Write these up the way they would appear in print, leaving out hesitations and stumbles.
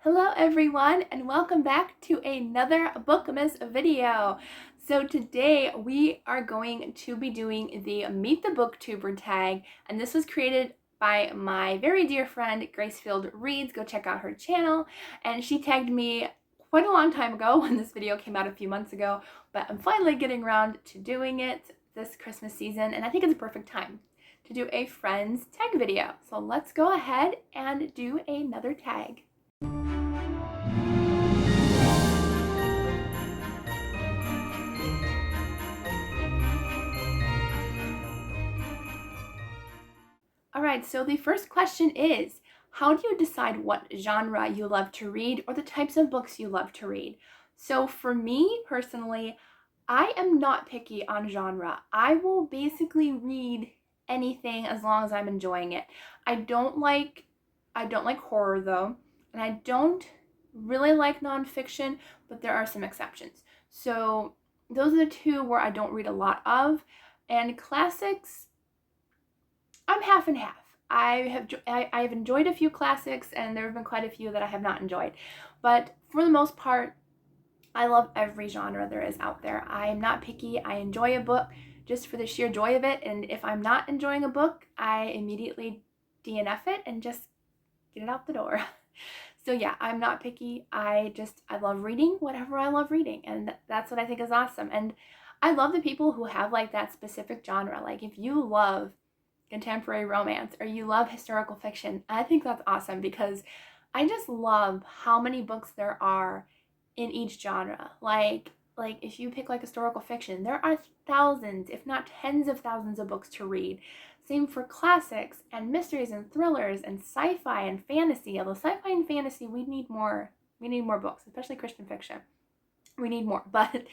Hello everyone and welcome back to another Bookmas video. So today we are going to be doing the Meet the Booktuber tag, and this was created by my very dear friend Gracefield Reads. Go check out her channel, and she tagged me quite a long time ago when this video came out a few months ago, but I'm finally getting around to doing it this Christmas season, and I think it's a perfect time to do a friends tag video. So let's go ahead and do another tag. All right, so the first question is, how do you decide what genre you love to read or the types of books you love to read? So for me personally, I am not picky on genre. I will basically read anything as long as I'm enjoying it. I don't like horror though, and I don't really like nonfiction, but there are some exceptions. So those are the two where I don't read a lot of. And classics, I'm half and half. I've enjoyed a few classics, and there have been quite a few that I have not enjoyed. But for the most part, I love every genre there is out there. I am not picky. I enjoy a book just for the sheer joy of it. And if I'm not enjoying a book, I immediately DNF it and just get it out the door. So yeah, I'm not picky. I love reading whatever I love reading. And that's what I think is awesome. And I love the people who have like that specific genre. Like if you love contemporary romance or you love historical fiction, I think that's awesome, because I just love how many books there are in each genre. Like if you pick like historical fiction, there are thousands, if not tens of thousands of books to read. Same for classics and mysteries and thrillers and sci-fi and fantasy. Although sci-fi and fantasy, we need more books, especially Christian fiction. We need more. But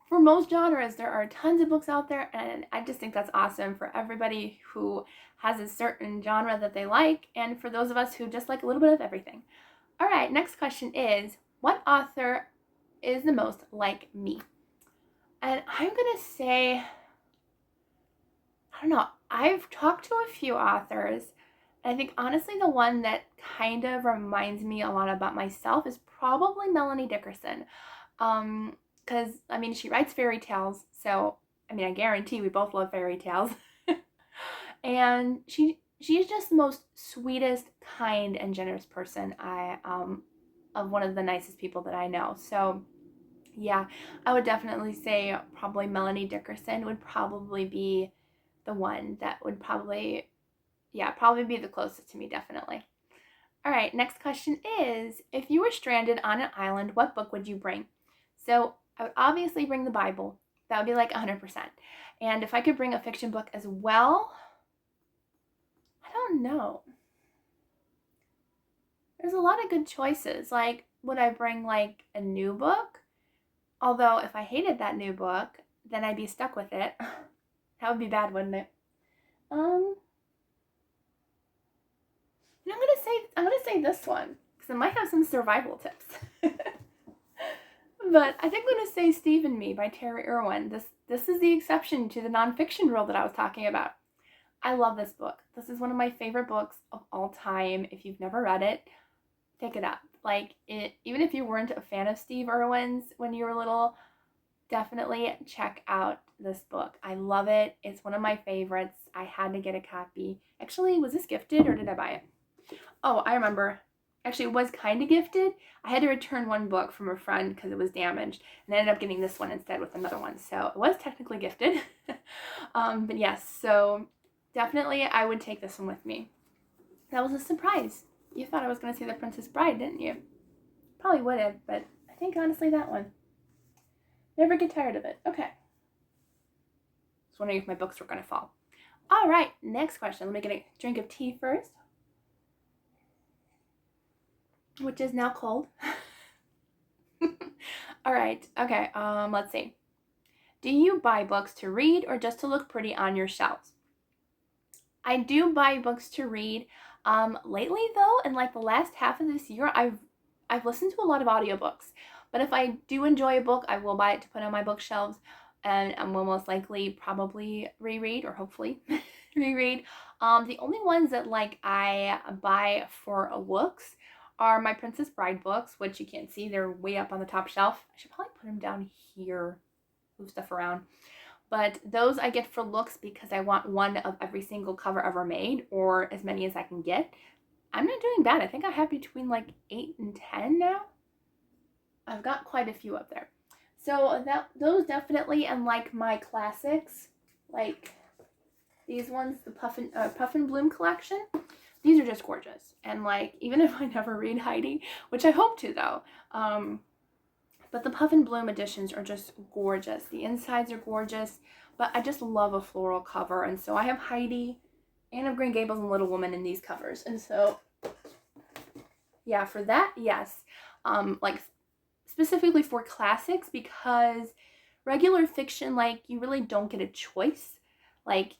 for most genres, there are tons of books out there, and I just think that's awesome for everybody who has a certain genre that they like, and for those of us who just like a little bit of everything. All right, next question is, what author is the most like me? And I'm gonna say, I don't know, I've talked to a few authors, and I think honestly the one that kind of reminds me a lot about myself is probably Melanie Dickerson. Because, I mean, she writes fairy tales, so, I mean, I guarantee we both love fairy tales. And she's just the most sweetest, kind, and generous person of one of the nicest people that I know. So, yeah, I would definitely say probably Melanie Dickerson would probably be the one that would probably be the closest to me, definitely. All right, next question is, if you were stranded on an island, what book would you bring? So I would obviously bring the Bible. That would be like 100%. And if I could bring a fiction book as well, I don't know. There's a lot of good choices. Like, would I bring like a new book? Although if I hated that new book, then I'd be stuck with it. That would be bad, wouldn't it? I'm gonna say this one, because it might have some survival tips. But I think I'm going to say Steve and Me by Terry Irwin. This is the exception to the nonfiction rule that I was talking about. I love this book. This is one of my favorite books of all time. If you've never read it, pick it up. Even if you weren't a fan of Steve Irwin's when you were little, definitely check out this book. I love it. It's one of my favorites. I had to get a copy. Actually, was this gifted or did I buy it? Oh, I remember. Actually, it was kind of gifted. I had to return one book from a friend because it was damaged, and I ended up getting this one instead with another one. So it was technically gifted. But yes, so definitely I would take this one with me. That was a surprise. You thought I was going to say The Princess Bride, didn't you? Probably would have, but I think honestly that one. Never get tired of it. Okay. I was wondering if my books were going to fall. All right, next question. Let me get a drink of tea first, which is now cold. All right, okay, let's see. Do you buy books to read or just to look pretty on your shelves? I do buy books to read. Lately though, in like the last half of this year, I've listened to a lot of audiobooks. But if I do enjoy a book, I will buy it to put on my bookshelves, and I will most likely probably reread, or hopefully reread. The only ones that like I buy for looks are my Princess Bride books, which you can't see. They're way up on the top shelf. I should probably put them down here, move stuff around. But those I get for looks because I want one of every single cover ever made, or as many as I can get. I'm not doing bad. I think I have between like 8 and 10 now. I've got quite a few up there. So those definitely, and like my classics, like these ones, the Puff and Bloom collection, these are just gorgeous. And like, even if I never read Heidi, which I hope to though, but the Puff and Bloom editions are just gorgeous. The insides are gorgeous, but I just love a floral cover. And so I have Heidi, Anne of Green Gables, and Little Woman in these covers. And so, yeah, for that, yes. Like, specifically for classics, because regular fiction, like, you really don't get a choice. Like,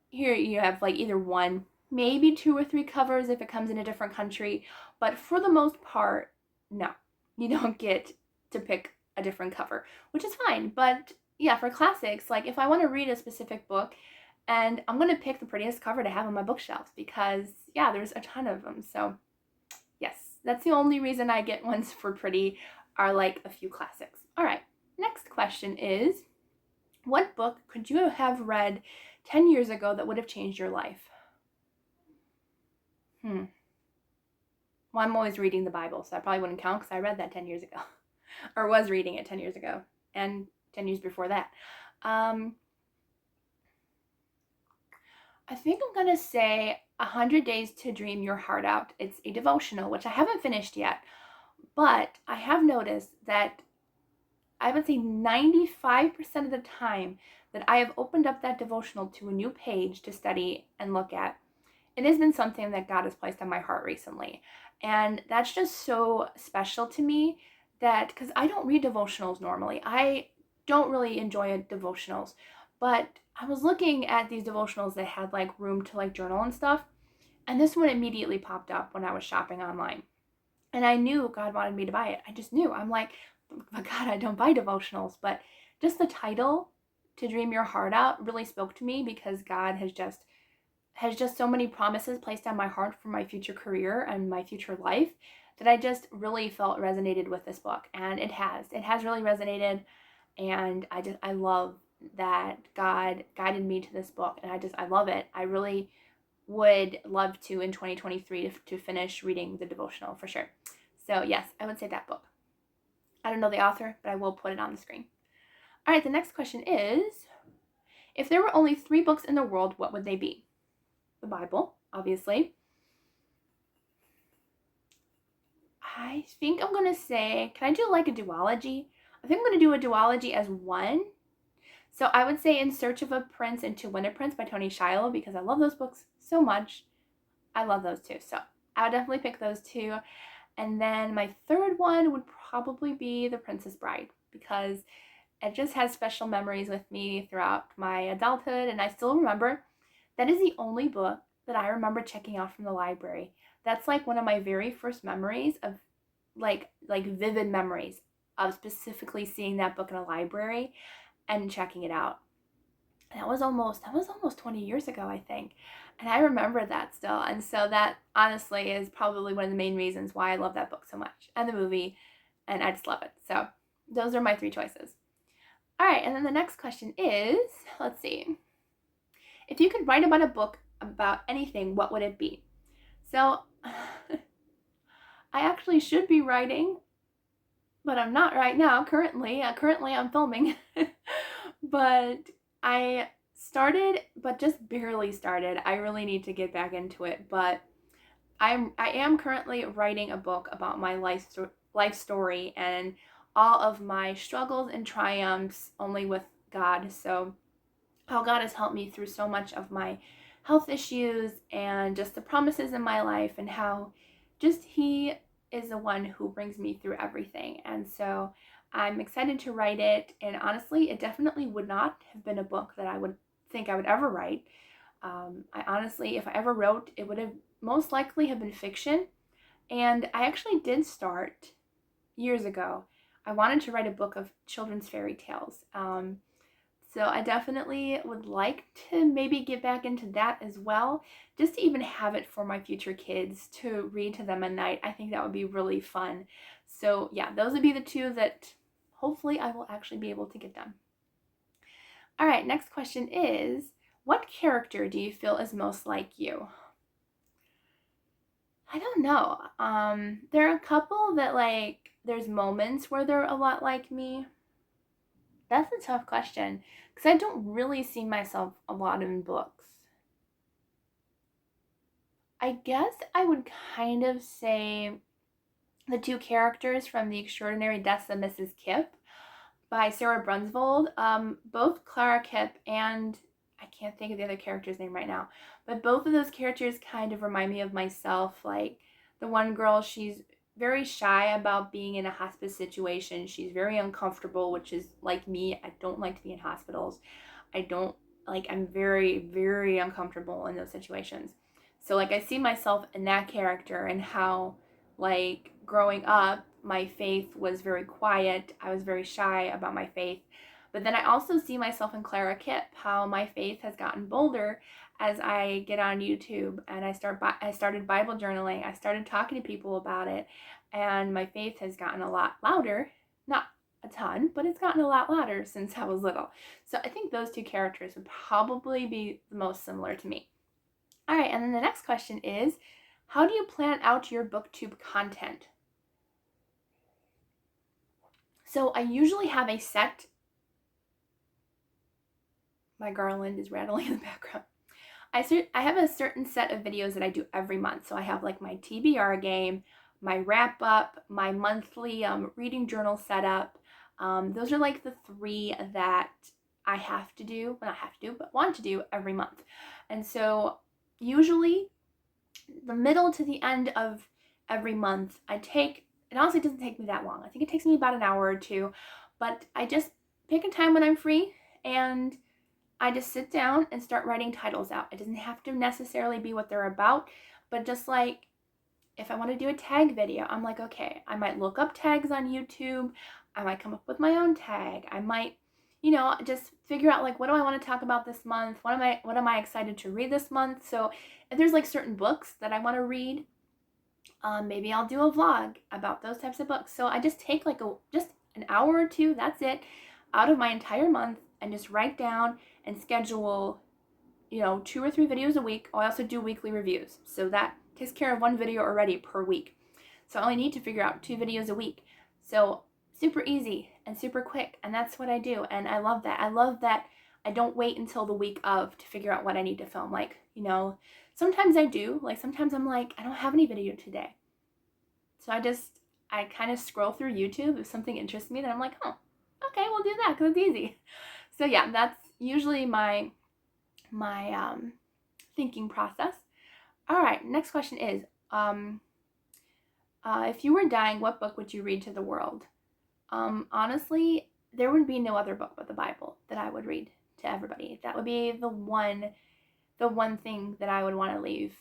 here you have, like, either one, maybe 2 or 3 covers if it comes in a different country. But for the most part, no. You don't get to pick a different cover, which is fine. But yeah, for classics, like if I want to read a specific book, and I'm going to pick the prettiest cover to have on my bookshelves because yeah, there's a ton of them. So yes, that's the only reason I get ones for pretty, are like a few classics. All right, next question is, what book could you have read 10 years ago that would have changed your life? Well, I'm always reading the Bible, so I probably wouldn't count because I read that 10 years ago. Or was reading it 10 years ago, and 10 years before that. I think I'm going to say 100 Days to Dream Your Heart Out. It's a devotional, which I haven't finished yet, but I have noticed that I would say 95% of the time that I have opened up that devotional to a new page to study and look at, it has been something that God has placed on my heart recently. And that's just so special to me, that because I don't read devotionals normally. I don't really enjoy devotionals, but I was looking at these devotionals that had like room to like journal and stuff, and this one immediately popped up when I was shopping online, and I knew God wanted me to buy it. I just knew. I'm like, but God, I don't buy devotionals, but just the title, To Dream Your Heart Out, really spoke to me because God has just so many promises placed on my heart for my future career and my future life that I just really felt resonated with this book. And it has really resonated. And I love that God guided me to this book, and I love it. I really would love to in 2023 to finish reading the devotional for sure. So yes, I would say that book. I don't know the author, but I will put it on the screen. All right, the next question is, if there were only 3 books in the world, what would they be? The Bible, obviously. I think I'm going to say, can I do like a duology? I think I'm going to do a duology as one. So I would say In Search of a Prince and To Win a Prince by Tony Shiloh, because I love those books so much. I love those two. So I would definitely pick those 2. And then my third one would probably be The Princess Bride, because it just has special memories with me throughout my adulthood. And I still remember, that is the only book that I remember checking out from the library. That's like one of my very first memories of like vivid memories of specifically seeing that book in a library and checking it out. That was almost 20 years ago, I think. And I remember that still. And so that honestly is probably one of the main reasons why I love that book so much, and the movie, and I just love it. So those are my 3 choices. All right, and then the next question is, let's see. If you could write about a book about anything, what would it be? So I actually should be writing, but I'm not right now. Currently I'm filming. But I started, but just barely started. I really need to get back into it. But I am currently writing a book about my life story and all of my struggles and triumphs only with God. So how God has helped me through so much of my health issues and just the promises in my life, and how just He is the one who brings me through everything. And so I'm excited to write it. And honestly, it definitely would not have been a book that I would think I would ever write. I honestly, if I ever wrote, it would have most likely have been fiction. And I actually did start years ago. I wanted to write a book of children's fairy tales. So I definitely would like to maybe get back into that as well, just to even have it for my future kids to read to them at night. I think that would be really fun. So yeah, those would be the two that hopefully I will actually be able to get done. All right, next question is, what character do you feel is most like you? I don't know. There are a couple that there's moments where they're a lot like me. That's a tough question because I don't really see myself a lot in books. I guess I would kind of say the two characters from The Extraordinary Deaths of Mrs. Kipp by Sarah Brunsvold. Both Clara Kipp and I can't think of the other character's name right now, but both of those characters kind of remind me of myself. Like the one girl, she's very shy about being in a hospice situation. She's very uncomfortable, which is like me. I don't like to be in hospitals. I don't I'm very, very uncomfortable in those situations. So I see myself in that character and how growing up, my faith was very quiet. I was very shy about my faith. But then I also see myself in Clara Kipp, how my faith has gotten bolder as I get on YouTube and I started Bible journaling. I started talking to people about it, and my faith has gotten a lot louder. Not a ton, but it's gotten a lot louder since I was little. So I think those two characters would probably be the most similar to me. All right, and then the next question is, how do you plan out your booktube content? So I usually have a set. My garland is rattling in the background. I have a certain set of videos that I do every month. So I have my TBR game, my wrap up, my monthly reading journal setup. Those are the three that I have to do, well, not have to do, but want to do every month. And so usually the middle to the end of every month, it honestly doesn't take me that long. I think it takes me about an hour or two, but I just pick a time when I'm free and I just sit down and start writing titles out. It doesn't have to necessarily be what they're about, but just if I want to do a tag video, I'm okay, I might look up tags on YouTube. I might come up with my own tag. I might, just figure out what do I want to talk about this month? What am I excited to read this month? So if there's certain books that I want to read, maybe I'll do a vlog about those types of books. So I just take just an hour or two, that's it, out of my entire month and just write down and schedule, 2 or 3 videos a week. I also do weekly reviews. So that takes care of one video already per week. So I only need to figure out 2 videos a week. So super easy and super quick. And that's what I do. And I love that. I love that I don't wait until the week of to figure out what I need to film. Sometimes I do. Sometimes I'm I don't have any video today. So I kind of scroll through YouTube. If something interests me, then I'm oh, okay, we'll do that because it's easy. So yeah, that's usually my thinking process. All right, next question is, if you were dying, what book would you read to the world? Honestly, there would be no other book but the Bible that I would read to everybody. That would be the one thing that I would want to leave.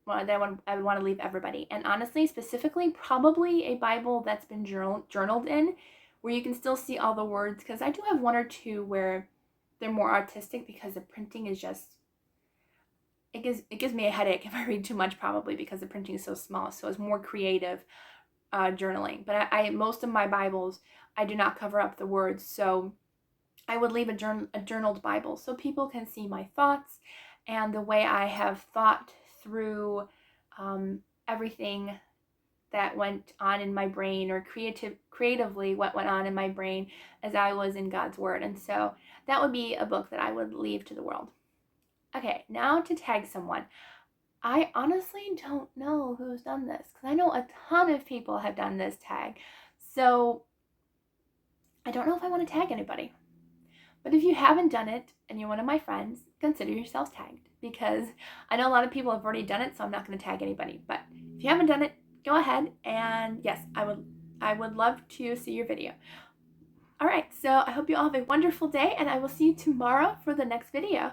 I would want to leave everybody. And honestly, specifically, probably a Bible that's been journaled in, where you can still see all the words. Because I do have 1 or 2 where they're more artistic because the printing is just, it gives me a headache if I read too much, probably because the printing is so small. So it's more creative journaling. But I most of my Bibles, I do not cover up the words. So I would leave a journaled Bible so people can see my thoughts and the way I have thought through everything that went on in my brain, or creatively what went on in my brain as I was in God's Word. And so that would be a book that I would leave to the world. Okay, now to tag someone. I honestly don't know who's done this because I know a ton of people have done this tag. So I don't know if I want to tag anybody. But if you haven't done it and you're one of my friends, consider yourselves tagged, because I know a lot of people have already done it, so I'm not going to tag anybody. But if you haven't done it, go ahead, and yes, I would love to see your video. All right, so I hope you all have a wonderful day, and I will see you tomorrow for the next video.